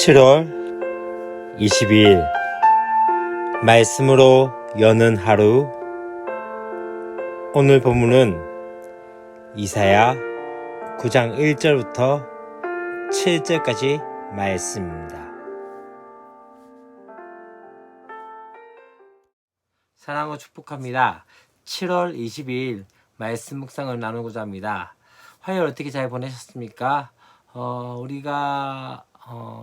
7월 22일 말씀으로 여는 하루. 오늘 본문은 이사야 9장 1절부터 7절까지 말씀입니다. 사랑하고 축복합니다. 7월 22일 말씀 묵상을 나누고자 합니다. 화요일 어떻게 잘 보내셨습니까? 우리가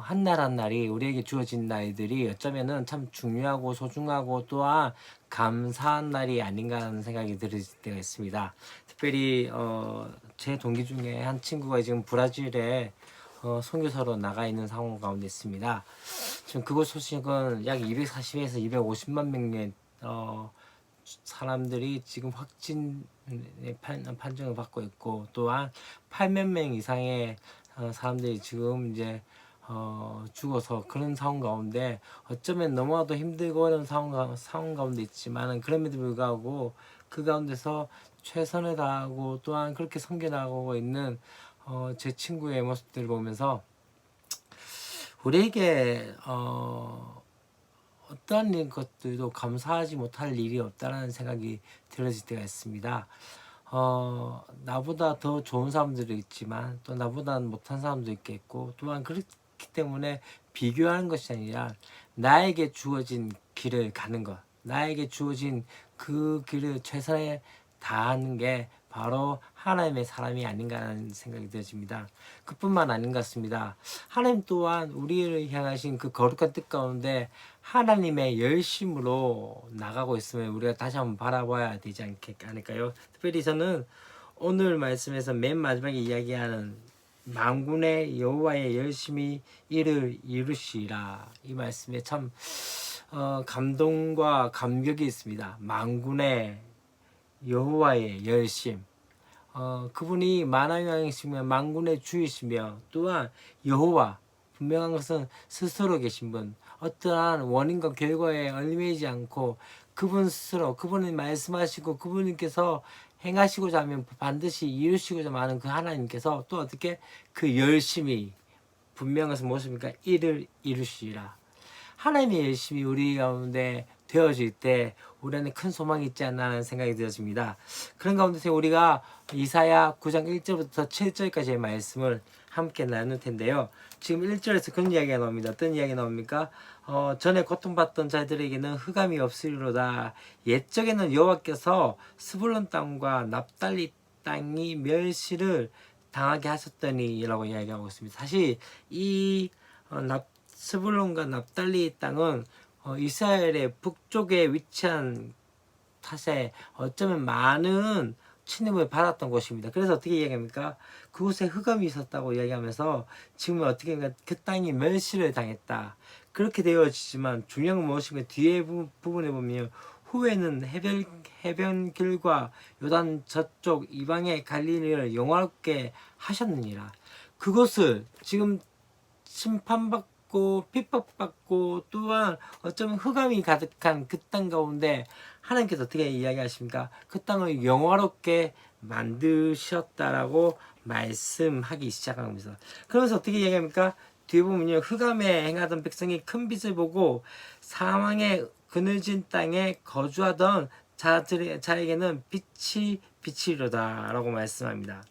한날 한날이 우리에게 주어진 날들이 어쩌면은 참 중요하고 소중하고 또한 감사한 날이 아닌가 하는 생각이 들 때가 있습니다. 특별히 제 동기 중에 한 친구가 지금 브라질에 선교사로 나가 있는 상황 가운데 있습니다. 지금 그곳 소식은 약 240에서 250만 명의 사람들이 지금 확진 판정을 받고 있고, 또한 8만 명 이상의 사람들이 지금 이제 죽어서 그런 상황 가운데 어쩌면 너무나도 힘들고 어려운 상황 가운데 있지만, 그럼에도 불구하고 그 가운데서 최선을 다하고 또한 그렇게 섬겨나가고 있는 제 친구의 모습들을 보면서 우리에게 어떠한 것들도 감사하지 못할 일이 없다는 생각이 들어질 때가 있습니다. 나보다 더 좋은 사람들도 있지만 또 나보다 못한 사람도 있겠고, 또한 그렇기 때문에 비교하는 것이 아니라 나에게 주어진 길을 가는 것, 나에게 주어진 그 길을 최선에 다하는 게 바로 하나님의 사람이 아닌가 하는 생각이 들어집니다. 그뿐만 아닌 것 같습니다. 하나님 또한 우리를 향하신 그 거룩한 뜻 가운데 하나님의 열심으로 나가고 있으면 우리가 다시 한번 바라봐야 되지 않을까요? 특별히 저는 오늘 말씀에서 맨 마지막에 이야기하는 만군의 여호와의 열심히 이를 이루시라, 이 말씀에 참 감동과 감격이 있습니다. 만군의 여호와의 열심, 그분이 만왕의 왕이시며 만군의 주이시며 또한 여호와, 분명한 것은 스스로 계신 분, 어떠한 원인과 결과에 얽매이지 않고 그분 스스로, 그분이 말씀하시고 그분께서 행하시고자 하면 반드시 이루시고자 하는 그 하나님께서 또 어떻게 그 열심히, 분명한 것은 무엇입니까? 이를 이루시리라. 하나님의 열심이 우리 가운데 되어질 때 우리는 큰 소망이 있지 않나 하는 생각이 들어집니다. 그런 가운데서 우리가 이사야 9장 1절부터 7절까지의 말씀을 함께 나눌 텐데요. 지금 1절에서 그런 이야기가 나옵니다. 어떤 이야기가 나옵니까? 전에 고통받던 자들에게는 흑암이 없으리로다. 옛적에는 여호와께서 스불론 땅과 납달리 땅이 멸시를 당하게 하셨더니 라고 이야기하고 있습니다. 사실 이 스불론과 납달리 땅은 이스라엘의 북쪽에 위치한 탓에 어쩌면 많은 침입을 받았던 곳입니다. 그래서 어떻게 이야기합니까? 그곳에 흑암이 있었다고 이야기하면서 지금 어떻게 그 땅이 멸시를 당했다, 그렇게 되어지지만 중요한 건 무엇인가? 뒤에 부분에 보면 후에는 해변길과 요단 저쪽 이방의 갈릴리를 영화롭게 하셨느니라. 그곳을 지금 심판받고 핍박받고 또한 어쩌면 흑암이 가득한 그 땅 가운데 하나님께서 어떻게 이야기하십니까? 그 땅을 영화롭게 만드셨다라고 말씀하기 시작합니다. 그러면서 어떻게 이야기합니까? 뒤에 보면요, 흑암에 행하던 백성이 큰 빛을 보고 사망의 그늘진 땅에 거주하던 자에게는 빛이 비치리로다 라고 말씀합니다.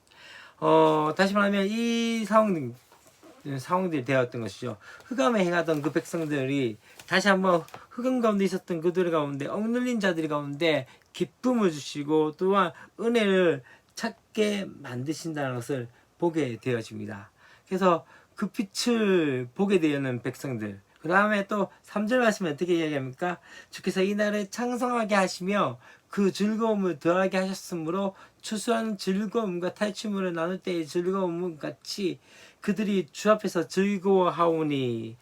다시 말하면 이 상황들이 되었던 것이죠. 흑암에 행하던 그 백성들이 다시 한번 흑암 가운데 있었던 그들 가운데, 억눌린 자들 가운데 기쁨을 주시고 또한 은혜를 찾게 만드신다는 것을 보게 되어집니다. 그래서 그 빛을 보게 되는 백성들, 그 다음에 또 3절 말씀에 어떻게 이야기합니까? 주께서 이 날을 창성하게 하시며 그 즐거움을 더하게 하셨으므로 추수하는 즐거움과 탈취물을 나눌 때의 즐거움 같이 그들이 주 앞에서 즐거워하오니.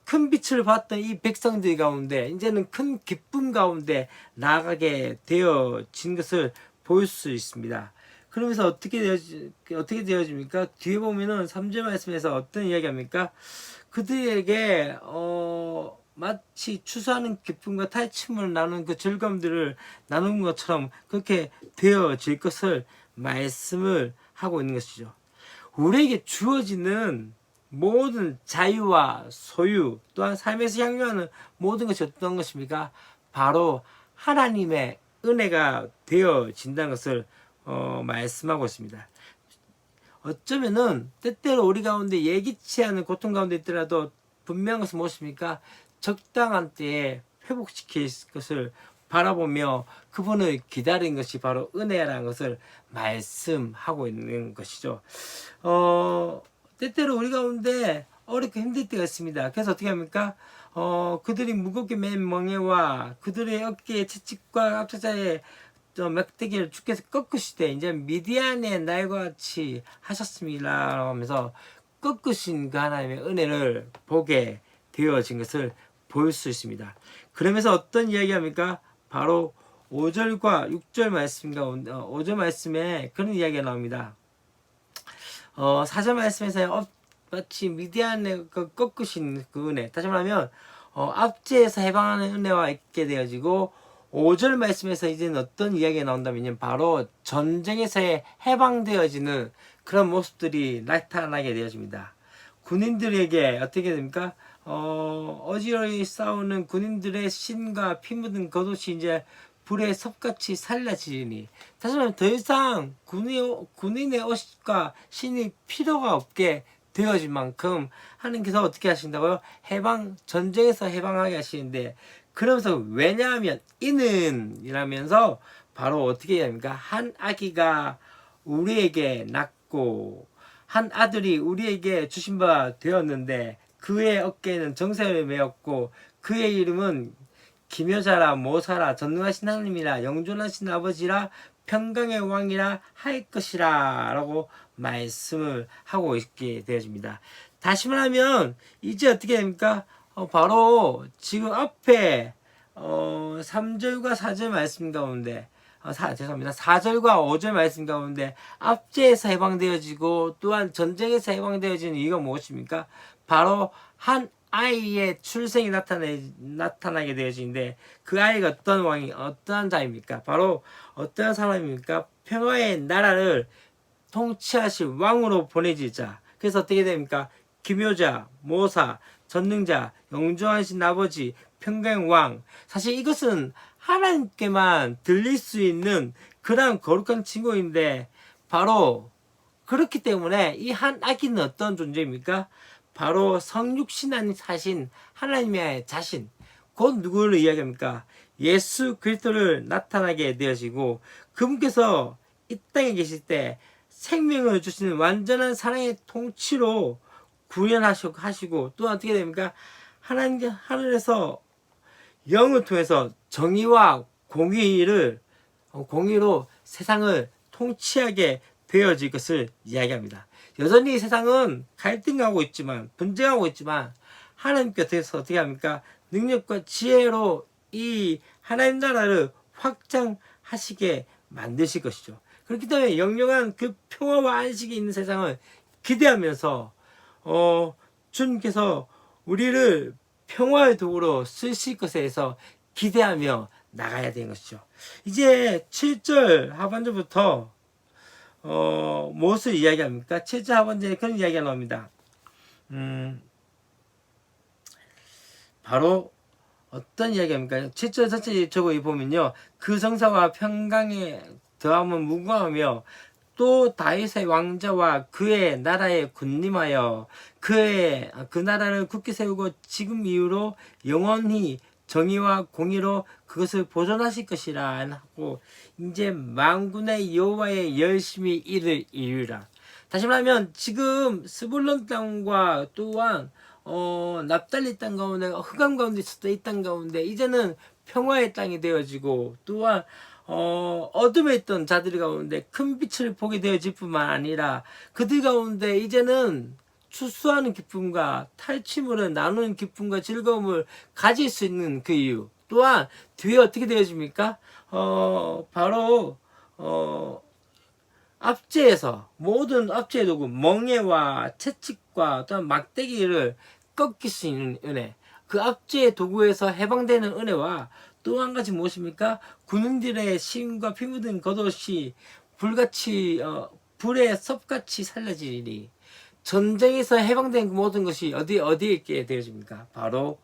큰 빛을 봤던 이 백성들 가운데 이제는 큰 기쁨 가운데 나아가게 되어진 것을 볼 수 있습니다. 그러면서 어떻게 되어집니까? 뒤에 보면은 3절 말씀에서 어떤 이야기합니까? 그들에게 마치 추수하는 기쁨과 탈취물을 나누는 그 즐거움들을 나누는 것처럼 그렇게 되어질 것을 말씀을 하고 있는 것이죠. 우리에게 주어지는 모든 자유와 소유 또한 삶에서 향유하는 모든 것이 어떤 것입니까? 바로 하나님의 은혜가 되어진다는 것을 말씀하고 있습니다. 어쩌면은 때때로 우리 가운데 예기치 않은 고통 가운데 있더라도 분명한 것은 무엇입니까? 적당한 때에 회복시킬 것을 바라보며 그분을 기다린 것이 바로 은혜라는 것을 말씀하고 있는 것이죠. 때때로 우리 가운데 어렵고 힘들 때가 있습니다. 그래서 어떻게 합니까? 그들이 무겁게 맨 멍에와 그들의 어깨에 채찍과 앞차자의 막대기를 주께서 꺾으시되 이제 미디안의 날과 같이 하셨습니다 하면서 꺾으신 그 하나님의 은혜를 보게 되어진 것을 볼 수 있습니다. 그러면서 어떤 이야기합니까? 바로 5절과 6절 말씀 가운데 5절 말씀에 그런 이야기가 나옵니다. 4절 말씀에서 마치 미디안의 그 꺾으신 그 은혜, 다시 말하면 압제에서 해방하는 은혜와 있게 되어지고 5절 말씀에서 이제는 어떤 이야기가 나온다면요, 바로 전쟁에서의 해방되어지는 그런 모습들이 나타나게 되어집니다. 군인들에게 어떻게 됩니까? 어지러이 싸우는 군인들의 신과 피 묻은 겉옷이 이제 불에 섭같이 살라지니, 다시 말하면 더 이상 군인의 옷과 신이 필요가 없게 되어질 만큼 하나님께서 어떻게 하신다고요? 전쟁에서 해방하게 하시는데, 그러면서 왜냐하면 이는 이라면서 바로 어떻게 해야 합니까? 한 아기가 우리에게 낳고 한 아들이 우리에게 주신 바 되었는데 그의 어깨에는 정사를 메었고 그의 이름은 기묘자라 모사라 전능하신 하나님이라 영존하신 아버지라 평강의 왕이라 할 것이라 라고 말씀을 하고 있게 되어집니다. 다시 말하면 이제 어떻게 됩니까? 바로 지금 앞에 3절과 4절 말씀 가운데 죄송합니다. 4절과 5절 말씀 가운데 압제에서 해방되어지고 또한 전쟁에서 해방되어지는 이유가 무엇입니까? 바로 한 아이의 출생이 나타나게 되어지는데 그 아이가 어떠한 자입니까? 바로 어떠한 사람입니까? 평화의 나라를 통치하실 왕으로 보내지자. 그래서 어떻게 됩니까? 기묘자, 모사, 전능자, 영존하신 아버지, 평강의 왕. 사실 이것은 하나님께만 들릴 수 있는 그런 거룩한 칭호인데, 바로 그렇기 때문에 이 한 아기는 어떤 존재입니까? 바로 성육신 안에 사신 하나님의 자신, 곧 누구를 이야기합니까? 예수 그리스도를 나타나게 되어지고, 그분께서 이 땅에 계실 때 생명을 주시는 완전한 사랑의 통치로 구현하시고, 또 어떻게 됩니까? 하늘에서 영을 통해서 정의와 공의로 세상을 통치하게 되어질 것을 이야기합니다. 여전히 세상은 갈등하고 있지만, 분쟁하고 있지만, 하나님께서 어떻게 합니까? 능력과 지혜로 이 하나님 나라를 확장하시게 만드실 것이죠. 그렇기 때문에 영영한 그 평화와 안식이 있는 세상을 기대하면서 주님께서 우리를 평화의 도구로 쓰실 것에 대해서 기대하며 나가야 되는 것이죠. 이제 7절 하반절부터 무엇을 이야기합니까? 7절 하반절에 그런 이야기가 나옵니다. 바로 어떤 이야기합니까? 7절 전체 저거 보면요, 그 성사와 평강에 더하면 무궁하며 또 다윗의 왕자와 그의 나라에 군림하여 그 나라를 굳게 세우고 지금 이후로 영원히 정의와 공의로 그것을 보존하실 것이라 하고, 이제 만군의 여호와의 열심히 이를 이루라. 다시 말하면 지금 스불론 땅과 또한 납달리 땅 가운데 흑암 가운데 있었던 이 땅 가운데 이제는 평화의 땅이 되어지고, 또한 어둠에 있던 자들 가운데 큰 빛을 보게 되어질 뿐만 아니라 그들 가운데 이제는 추수하는 기쁨과 탈취물을 나누는 기쁨과 즐거움을 가질 수 있는 그 이유, 또한 뒤에 어떻게 되어집니까? 바로 압제에서 모든 압제의 도구 멍에와 채찍과 또한 막대기를 꺾일 수 있는 은혜, 그 압제의 도구에서 해방되는 은혜와 또 한 가지 무엇입니까? 군인들의 신과 피 묻은 겉옷이 불에 섭같이 살려지리니, 전쟁에서 해방된 그 모든 것이 어디에 있게 되어집니까? 바로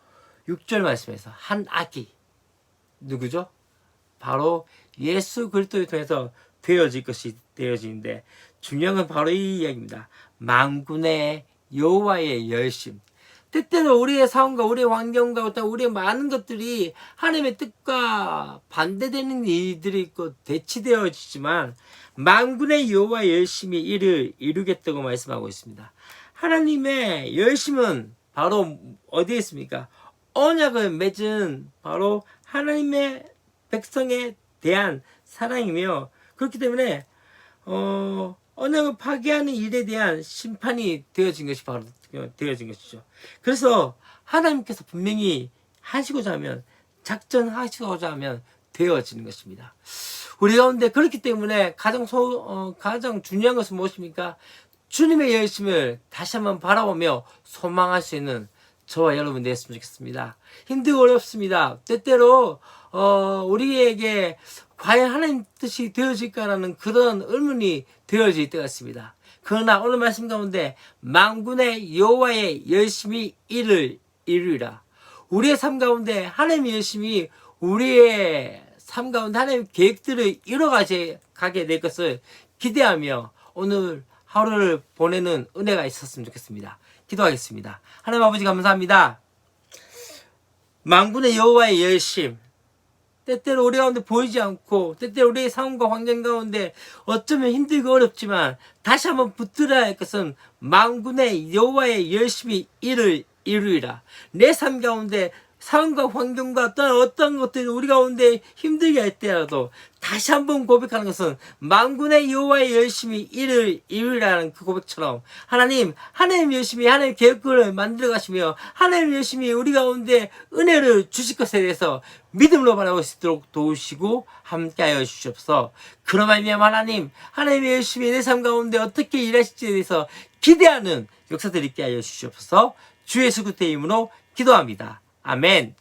6절 말씀에서 한 악이 누구죠? 바로 예수 그리스도를 통해서 되어질 것이 되어지는데, 중요한 건 바로 이 이야기입니다. 만군의 여호와의 열심. 때때로 우리의 삶과 우리의 환경과 어떤 우리의 많은 것들이 하나님의 뜻과 반대되는 일들이 있고 대치되어지지만 만군의 여호와의 열심이 이를 이루겠다고 말씀하고 있습니다. 하나님의 열심은 바로 어디에 있습니까? 언약을 맺은 바로 하나님의 백성에 대한 사랑이며, 그렇기 때문에 언약을 파괴하는 일에 대한 심판이 되어진 것이 바로 되어진 것이죠. 그래서 하나님께서 분명히 하시고자 하면, 작전하시고자 하면 되어지는 것입니다. 우리 가운데 그렇기 때문에 가장 중요한 것은 무엇입니까? 주님의 열심을 다시 한번 바라보며 소망할 수 있는 저와 여러분 되었으면 좋겠습니다. 힘들고 어렵습니다. 때때로 우리에게 과연 하나님 뜻이 되어질까라는 그런 의문이 되어질 때가 있습니다. 그러나 오늘 말씀 가운데 만군의 여호와의 열심히 이를 이루리라. 우리의 삶 가운데 하나님의 열심히 우리의 삶 가운데 하나님의 계획들을 이뤄가게 될 것을 기대하며 오늘 하루를 보내는 은혜가 있었으면 좋겠습니다. 기도하겠습니다. 하나님 아버지 감사합니다. 만군의 여호와의 열심, 때때로 우리 가운데 보이지 않고 때때로 우리의 삶과 환경 가운데 어쩌면 힘들고 어렵지만 다시 한번 붙들어야 할 것은 만군의 여호와의 열심히 이를 이루리라. 내 삶 가운데 삶과 환경과 어떤 것들이 우리 가운데 힘들게 할 때라도 다시 한번 고백하는 것은 만군의 여호와의 열심히 이를 이루리라는 그 고백처럼 하나님 열심히 하나님 계획을 만들어 가시며 하나님 열심히 우리 가운데 은혜를 주실 것에 대해서 믿음으로 바라볼 수 있도록 도우시고 함께하여 주시옵소서. 그런 말미암아 하나님 열심히 내 삶 가운데 어떻게 일하실지에 대해서 기대하는 역사들 있게 하여 주시옵소서. 주 예수 그리스도의 이름으로 기도합니다. 아멘.